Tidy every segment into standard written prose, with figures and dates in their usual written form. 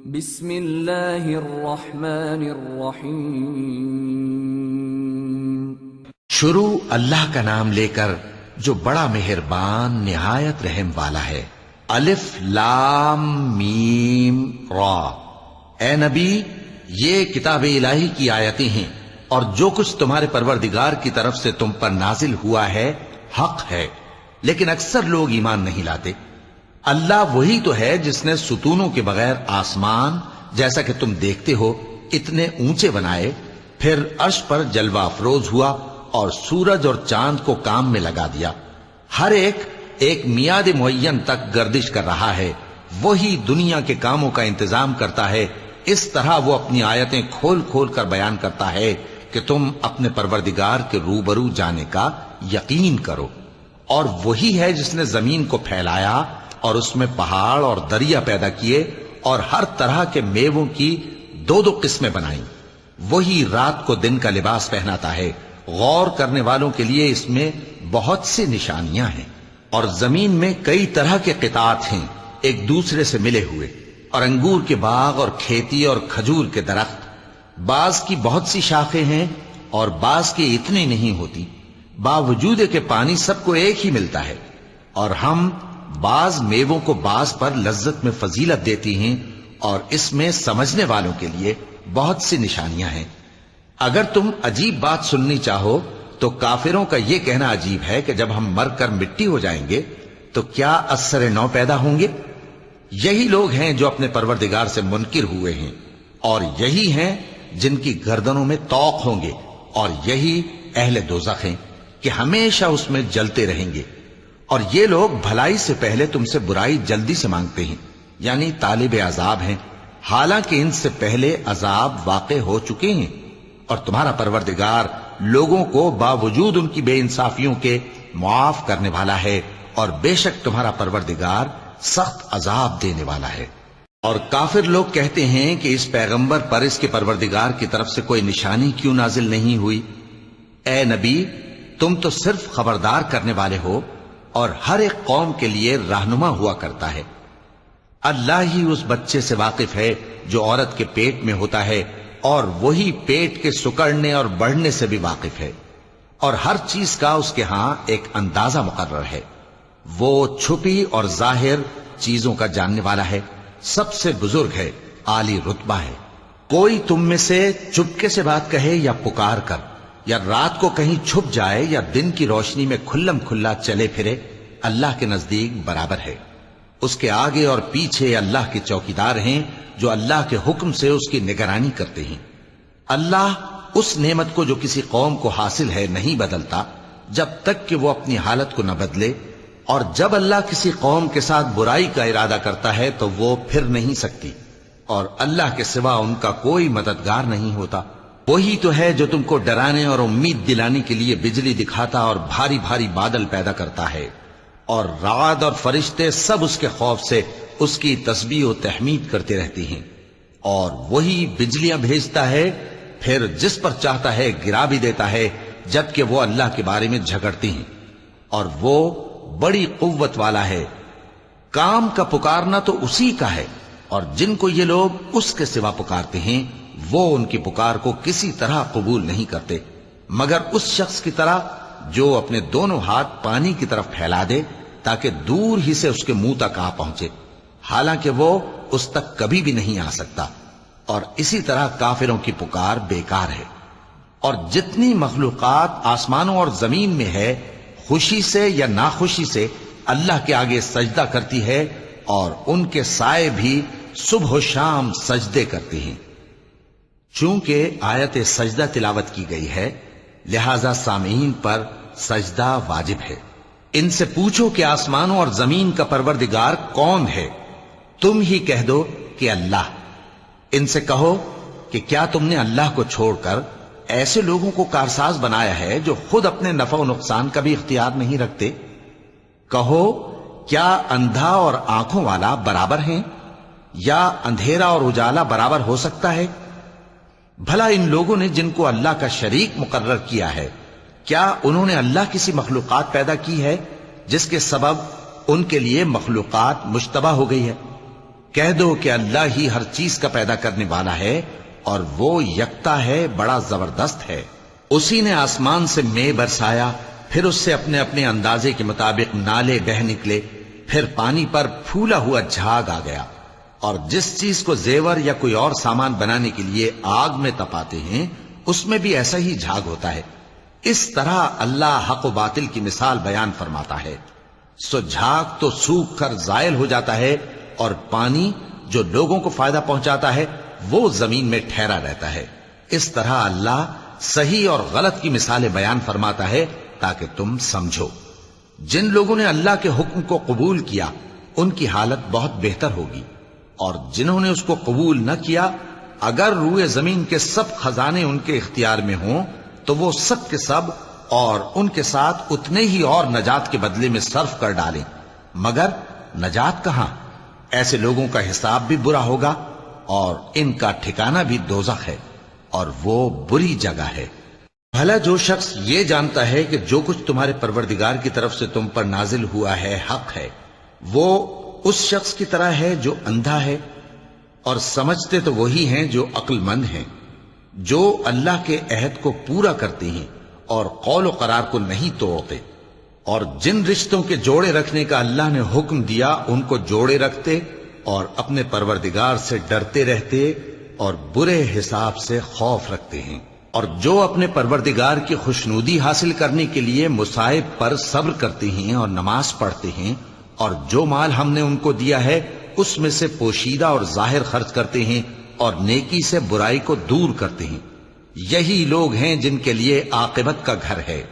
بسم اللہ الرحمن الرحیم۔ شروع اللہ کا نام لے کر جو بڑا مہربان نہایت رحم والا ہے۔ الف لام میم را۔ اے نبی، یہ کتاب الہی کی آیتیں ہیں اور جو کچھ تمہارے پروردگار کی طرف سے تم پر نازل ہوا ہے حق ہے، لیکن اکثر لوگ ایمان نہیں لاتے۔ اللہ وہی تو ہے جس نے ستونوں کے بغیر آسمان جیسا کہ تم دیکھتے ہو اتنے اونچے بنائے، پھر عرش پر جلوہ افروز ہوا اور سورج اور چاند کو کام میں لگا دیا۔ ہر ایک میعاد معین تک گردش کر رہا ہے۔ وہی دنیا کے کاموں کا انتظام کرتا ہے۔ اس طرح وہ اپنی آیتیں کھول کھول کر بیان کرتا ہے کہ تم اپنے پروردگار کے روبرو جانے کا یقین کرو۔ اور وہی ہے جس نے زمین کو پھیلایا اور اس میں پہاڑ اور دریا پیدا کیے اور ہر طرح کے میووں کی دو دو قسمیں بنائیں۔ وہی رات کو دن کا لباس پہناتا ہے۔ غور کرنے والوں کے لیے اس میں بہت سی نشانیاں ہیں۔ اور زمین میں کئی طرح کے قطعات ہیں ایک دوسرے سے ملے ہوئے، اور انگور کے باغ اور کھیتی اور کھجور کے درخت۔ بعض کی بہت سی شاخیں ہیں اور بعض کی اتنی نہیں ہوتی، باوجود کہ پانی سب کو ایک ہی ملتا ہے۔ اور ہم بعض میووں کو بعض پر لذت میں فضیلت دیتی ہیں، اور اس میں سمجھنے والوں کے لیے بہت سی نشانیاں ہیں۔ اگر تم عجیب بات سننی چاہو تو کافروں کا یہ کہنا عجیب ہے کہ جب ہم مر کر مٹی ہو جائیں گے تو کیا اثر نو پیدا ہوں گے؟ یہی لوگ ہیں جو اپنے پروردگار سے منکر ہوئے ہیں، اور یہی ہیں جن کی گردنوں میں طوق ہوں گے، اور یہی اہل دوزخ ہیں کہ ہمیشہ اس میں جلتے رہیں گے۔ اور یہ لوگ بھلائی سے پہلے تم سے برائی جلدی سے مانگتے ہیں، یعنی طالب عذاب ہیں، حالانکہ ان سے پہلے عذاب واقع ہو چکے ہیں۔ اور تمہارا پروردگار لوگوں کو باوجود ان کی بے انصافیوں کے معاف کرنے والا ہے، اور بے شک تمہارا پروردگار سخت عذاب دینے والا ہے۔ اور کافر لوگ کہتے ہیں کہ اس پیغمبر پر اس کے پروردگار کی طرف سے کوئی نشانی کیوں نازل نہیں ہوئی؟ اے نبی، تم تو صرف خبردار کرنے والے ہو اور ہر ایک قوم کے لیے رہنما ہوا کرتا ہے۔ اللہ ہی اس بچے سے واقف ہے جو عورت کے پیٹ میں ہوتا ہے، اور وہی پیٹ کے سکڑنے اور بڑھنے سے بھی واقف ہے، اور ہر چیز کا اس کے ہاں ایک اندازہ مقرر ہے۔ وہ چھپی اور ظاہر چیزوں کا جاننے والا ہے، سب سے بزرگ ہے، عالی رتبہ ہے۔ کوئی تم میں سے چپکے سے بات کہے یا پکار کر، یا رات کو کہیں چھپ جائے یا دن کی روشنی میں کھلم کھلا چلے پھرے، اللہ کے نزدیک برابر ہے۔ اس کے آگے اور پیچھے اللہ کے چوکیدار ہیں جو اللہ کے حکم سے اس کی نگرانی کرتے ہیں۔ اللہ اس نعمت کو جو کسی قوم کو حاصل ہے نہیں بدلتا جب تک کہ وہ اپنی حالت کو نہ بدلے، اور جب اللہ کسی قوم کے ساتھ برائی کا ارادہ کرتا ہے تو وہ پھر نہیں سکتی، اور اللہ کے سوا ان کا کوئی مددگار نہیں ہوتا۔ وہی تو ہے جو تم کو ڈرانے اور امید دلانے کے لیے بجلی دکھاتا اور بھاری بھاری بادل پیدا کرتا ہے، اور رعد اور فرشتے سب اس کے خوف سے اس کی تسبیح و تحمید کرتے رہتے ہیں۔ اور وہی بجلیاں بھیجتا ہے، پھر جس پر چاہتا ہے گرا بھی دیتا ہے، جبکہ وہ اللہ کے بارے میں جھگڑتے ہیں، اور وہ بڑی قوت والا ہے۔ کام کا پکارنا تو اسی کا ہے، اور جن کو یہ لوگ اس کے سوا پکارتے ہیں وہ ان کی پکار کو کسی طرح قبول نہیں کرتے، مگر اس شخص کی طرح جو اپنے دونوں ہاتھ پانی کی طرف پھیلا دے تاکہ دور ہی سے اس کے منہ تک آ پہنچے، حالانکہ وہ اس تک کبھی بھی نہیں آ سکتا۔ اور اسی طرح کافروں کی پکار بیکار ہے۔ اور جتنی مخلوقات آسمانوں اور زمین میں ہے، خوشی سے یا ناخوشی سے اللہ کے آگے سجدہ کرتی ہے، اور ان کے سائے بھی صبح و شام سجدے کرتے ہیں۔ چونکہ آیت سجدہ تلاوت کی گئی ہے، لہذا سامعین پر سجدہ واجب ہے۔ ان سے پوچھو کہ آسمانوں اور زمین کا پروردگار کون ہے؟ تم ہی کہہ دو کہ اللہ۔ ان سے کہو کہ کیا تم نے اللہ کو چھوڑ کر ایسے لوگوں کو کارساز بنایا ہے جو خود اپنے نفع و نقصان کا بھی اختیار نہیں رکھتے؟ کہو کیا اندھا اور آنکھوں والا برابر ہیں، یا اندھیرا اور اجالا برابر ہو سکتا ہے؟ بھلا ان لوگوں نے جن کو اللہ کا شریک مقرر کیا ہے، کیا انہوں نے اللہ کسی مخلوقات پیدا کی ہے جس کے سبب ان کے لیے مخلوقات مشتبہ ہو گئی ہے؟ کہہ دو کہ اللہ ہی ہر چیز کا پیدا کرنے والا ہے اور وہ یکتا ہے، بڑا زبردست ہے۔ اسی نے آسمان سے مے برسایا، پھر اس سے اپنے اپنے اندازے کے مطابق نالے بہ نکلے، پھر پانی پر پھولا ہوا جھاگ آ گیا، اور جس چیز کو زیور یا کوئی اور سامان بنانے کے لیے آگ میں تپاتے ہیں اس میں بھی ایسا ہی جھاگ ہوتا ہے۔ اس طرح اللہ حق و باطل کی مثال بیان فرماتا ہے۔ سو جھاگ تو سوکھ کر زائل ہو جاتا ہے، اور پانی جو لوگوں کو فائدہ پہنچاتا ہے وہ زمین میں ٹھہرا رہتا ہے۔ اس طرح اللہ صحیح اور غلط کی مثالیں بیان فرماتا ہے تاکہ تم سمجھو۔ جن لوگوں نے اللہ کے حکم کو قبول کیا ان کی حالت بہت بہتر ہوگی، اور جنہوں نے اس کو قبول نہ کیا اگر روئے زمین کے سب خزانے ان کے اختیار میں ہوں تو وہ سب کے سب اور ان کے ساتھ اتنے ہی اور نجات کے بدلے میں صرف کر ڈالیں، مگر نجات کہاں؟ ایسے لوگوں کا حساب بھی برا ہوگا اور ان کا ٹھکانہ بھی دوزخ ہے، اور وہ بری جگہ ہے۔ بھلا جو شخص یہ جانتا ہے کہ جو کچھ تمہارے پروردگار کی طرف سے تم پر نازل ہوا ہے حق ہے، وہ اس شخص کی طرح ہے جو اندھا ہے، اور سمجھتے تو وہی ہیں جو عقل مند ہیں، جو اللہ کے عہد کو پورا کرتے ہیں اور قول و قرار کو نہیں توڑتے، اور جن رشتوں کے جوڑے رکھنے کا اللہ نے حکم دیا ان کو جوڑے رکھتے اور اپنے پروردگار سے ڈرتے رہتے اور برے حساب سے خوف رکھتے ہیں، اور جو اپنے پروردگار کی خوشنودی حاصل کرنے کے لیے مصائب پر صبر کرتے ہیں اور نماز پڑھتے ہیں، اور جو مال ہم نے ان کو دیا ہے اس میں سے پوشیدہ اور ظاہر خرچ کرتے ہیں اور نیکی سے برائی کو دور کرتے ہیں، یہی لوگ ہیں جن کے لیے عاقبت کا گھر ہے،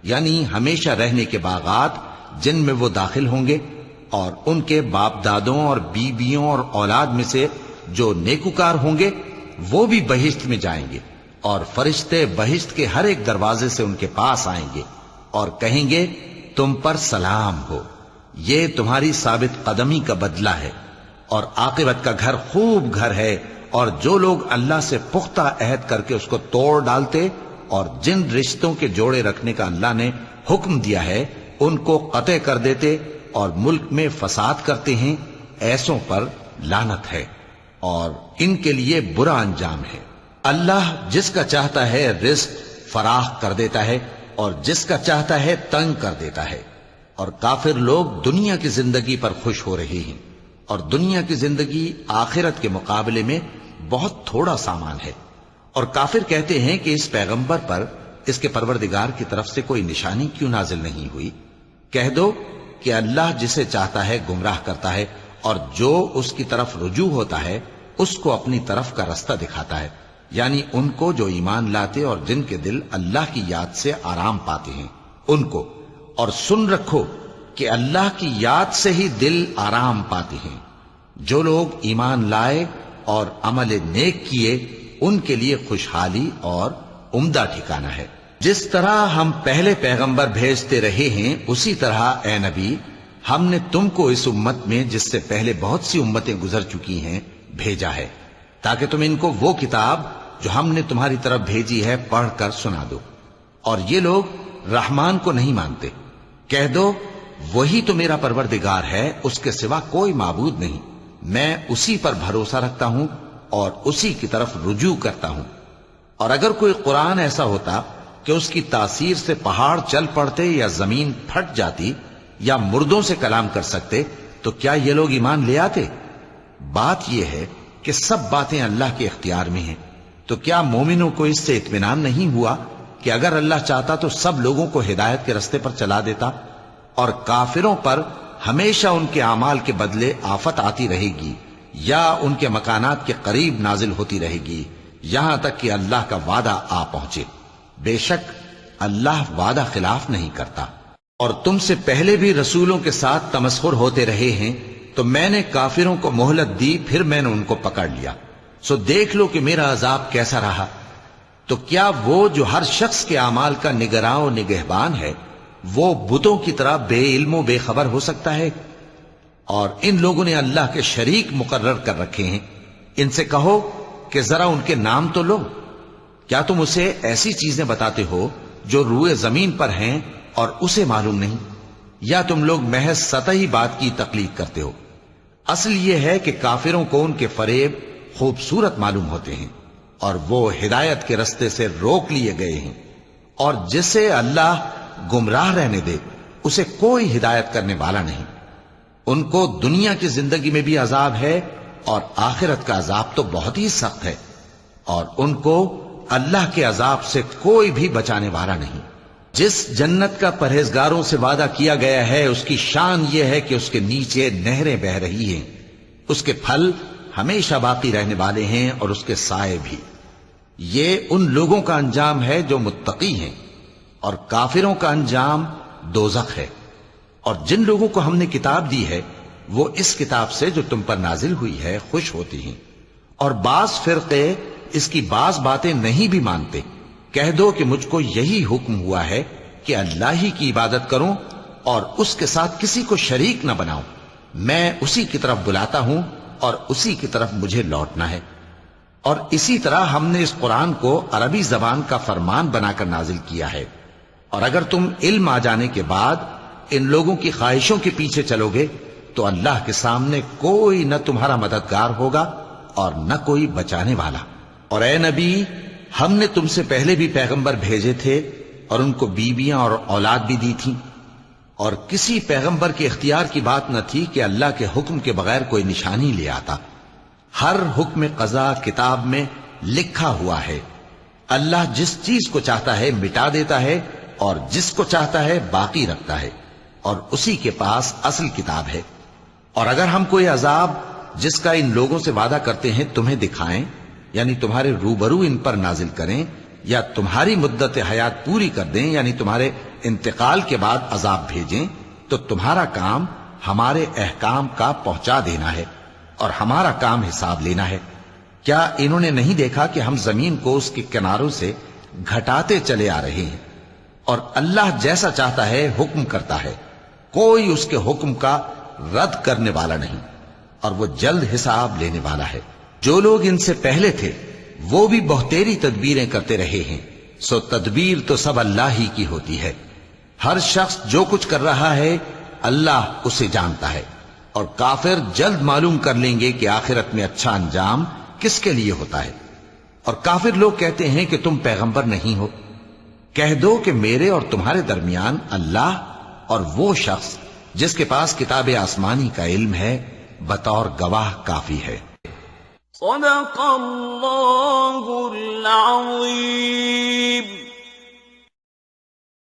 یعنی ہمیشہ رہنے کے باغات جن میں وہ داخل ہوں گے، اور ان کے باپ دادوں اور بیویوں اور اولاد میں سے جو نیکوکار ہوں گے وہ بھی بہشت میں جائیں گے، اور فرشتے بہشت کے ہر ایک دروازے سے ان کے پاس آئیں گے اور کہیں گے تم پر سلام ہو، یہ تمہاری ثابت قدمی کا بدلہ ہے، اور عاقبت کا گھر خوب گھر ہے۔ اور جو لوگ اللہ سے پختہ عہد کر کے اس کو توڑ ڈالتے اور جن رشتوں کے جوڑے رکھنے کا اللہ نے حکم دیا ہے ان کو قطع کر دیتے اور ملک میں فساد کرتے ہیں، ایسوں پر لعنت ہے اور ان کے لیے برا انجام ہے۔ اللہ جس کا چاہتا ہے رزق فراخ کر دیتا ہے اور جس کا چاہتا ہے تنگ کر دیتا ہے، اور کافر لوگ دنیا کی زندگی پر خوش ہو رہے ہیں، اور دنیا کی زندگی آخرت کے مقابلے میں بہت تھوڑا سامان ہے۔ اور کافر کہتے ہیں کہ اس پیغمبر پر اس کے پروردگار کی طرف سے کوئی نشانی کیوں نازل نہیں ہوئی؟ کہہ دو کہ اللہ جسے چاہتا ہے گمراہ کرتا ہے، اور جو اس کی طرف رجوع ہوتا ہے اس کو اپنی طرف کا رستہ دکھاتا ہے، یعنی ان کو جو ایمان لاتے اور جن کے دل اللہ کی یاد سے آرام پاتے ہیں ان کو۔ اور سن رکھو کہ اللہ کی یاد سے ہی دل آرام پاتے ہیں۔ جو لوگ ایمان لائے اور عمل نیک کیے ان کے لیے خوشحالی اور عمدہ ٹھکانہ ہے۔ جس طرح ہم پہلے پیغمبر بھیجتے رہے ہیں اسی طرح اے نبی ہم نے تم کو اس امت میں جس سے پہلے بہت سی امتیں گزر چکی ہیں بھیجا ہے، تاکہ تم ان کو وہ کتاب جو ہم نے تمہاری طرف بھیجی ہے پڑھ کر سنا دو۔ اور یہ لوگ رحمان کو نہیں مانتے۔ کہہ دو وہی تو میرا پروردگار ہے، اس کے سوا کوئی معبود نہیں، میں اسی پر بھروسہ رکھتا ہوں اور اسی کی طرف رجوع کرتا ہوں۔ اور اگر کوئی قرآن ایسا ہوتا کہ اس کی تاثیر سے پہاڑ چل پڑتے یا زمین پھٹ جاتی یا مردوں سے کلام کر سکتے تو کیا یہ لوگ ایمان لے آتے؟ بات یہ ہے کہ سب باتیں اللہ کے اختیار میں ہیں، تو کیا مومنوں کو اس سے اطمینان نہیں ہوا کہ اگر اللہ چاہتا تو سب لوگوں کو ہدایت کے رستے پر چلا دیتا؟ اور کافروں پر ہمیشہ ان کے اعمال کے بدلے آفت آتی رہے گی یا ان کے مکانات کے قریب نازل ہوتی رہے گی یہاں تک کہ اللہ کا وعدہ آ پہنچے۔ بے شک اللہ وعدہ خلاف نہیں کرتا۔ اور تم سے پہلے بھی رسولوں کے ساتھ تمسخر ہوتے رہے ہیں، تو میں نے کافروں کو مہلت دی، پھر میں نے ان کو پکڑ لیا، سو دیکھ لو کہ میرا عذاب کیسا رہا۔ تو کیا وہ جو ہر شخص کے اعمال کا نگراں و نگہبان ہے وہ بتوں کی طرح بے علم و بے خبر ہو سکتا ہے؟ اور ان لوگوں نے اللہ کے شریک مقرر کر رکھے ہیں۔ ان سے کہو کہ ذرا ان کے نام تو لو۔ کیا تم اسے ایسی چیزیں بتاتے ہو جو روئے زمین پر ہیں اور اسے معلوم نہیں، یا تم لوگ محض سطحی بات کی تقلید کرتے ہو؟ اصل یہ ہے کہ کافروں کو ان کے فریب خوبصورت معلوم ہوتے ہیں اور وہ ہدایت کے رستے سے روک لیے گئے ہیں، اور جسے اللہ گمراہ رہنے دے اسے کوئی ہدایت کرنے والا نہیں۔ ان کو دنیا کی زندگی میں بھی عذاب ہے اور آخرت کا عذاب تو بہت ہی سخت ہے، اور ان کو اللہ کے عذاب سے کوئی بھی بچانے والا نہیں۔ جس جنت کا پرہیزگاروں سے وعدہ کیا گیا ہے اس کی شان یہ ہے کہ اس کے نیچے نہریں بہ رہی ہیں، اس کے پھل ہمیشہ باقی رہنے والے ہیں اور اس کے سائے بھی۔ یہ ان لوگوں کا انجام ہے جو متقی ہیں، اور کافروں کا انجام دوزخ ہے۔ اور جن لوگوں کو ہم نے کتاب دی ہے وہ اس کتاب سے جو تم پر نازل ہوئی ہے خوش ہوتی ہیں، اور بعض فرقے اس کی بعض باتیں نہیں بھی مانتے۔ کہہ دو کہ مجھ کو یہی حکم ہوا ہے کہ اللہ ہی کی عبادت کروں اور اس کے ساتھ کسی کو شریک نہ بناؤں۔ میں اسی کی طرف بلاتا ہوں اور اسی کی طرف مجھے لوٹنا ہے۔ اور اسی طرح ہم نے اس قرآن کو عربی زبان کا فرمان بنا کر نازل کیا ہے، اور اگر تم علم آ جانے کے بعد ان لوگوں کی خواہشوں کے پیچھے چلو گے تو اللہ کے سامنے کوئی نہ تمہارا مددگار ہوگا اور نہ کوئی بچانے والا۔ اور اے نبی، ہم نے تم سے پہلے بھی پیغمبر بھیجے تھے اور ان کو بیویاں اور اولاد بھی دی تھیں، اور کسی پیغمبر کے اختیار کی بات نہ تھی کہ اللہ کے حکم کے بغیر کوئی نشانی لے آتا۔ ہر حکم قضا کتاب میں لکھا ہوا ہے۔ اللہ جس چیز کو چاہتا ہے مٹا دیتا ہے اور جس کو چاہتا ہے باقی رکھتا ہے، اور اسی کے پاس اصل کتاب ہے۔ اور اگر ہم کوئی عذاب جس کا ان لوگوں سے وعدہ کرتے ہیں تمہیں دکھائیں، یعنی تمہارے روبرو ان پر نازل کریں، یا تمہاری مدت حیات پوری کر دیں، یعنی تمہارے انتقال کے بعد عذاب بھیجیں، تو تمہارا کام ہمارے احکام کا پہنچا دینا ہے اور ہمارا کام حساب لینا ہے۔ کیا انہوں نے نہیں دیکھا کہ ہم زمین کو اس کے کناروں سے گھٹاتے چلے آ رہے ہیں؟ اور اللہ جیسا چاہتا ہے حکم کرتا ہے، کوئی اس کے حکم کا رد کرنے والا نہیں، اور وہ جلد حساب لینے والا ہے۔ جو لوگ ان سے پہلے تھے وہ بھی بہتیری تدبیریں کرتے رہے ہیں، سو تدبیر تو سب اللہ ہی کی ہوتی ہے۔ ہر شخص جو کچھ کر رہا ہے اللہ اسے جانتا ہے، اور کافر جلد معلوم کر لیں گے کہ آخرت میں اچھا انجام کس کے لیے ہوتا ہے۔ اور کافر لوگ کہتے ہیں کہ تم پیغمبر نہیں ہو۔ کہہ دو کہ میرے اور تمہارے درمیان اللہ اور وہ شخص جس کے پاس کتاب آسمانی کا علم ہے بطور گواہ کافی ہے۔ صدق اللہ العظیم۔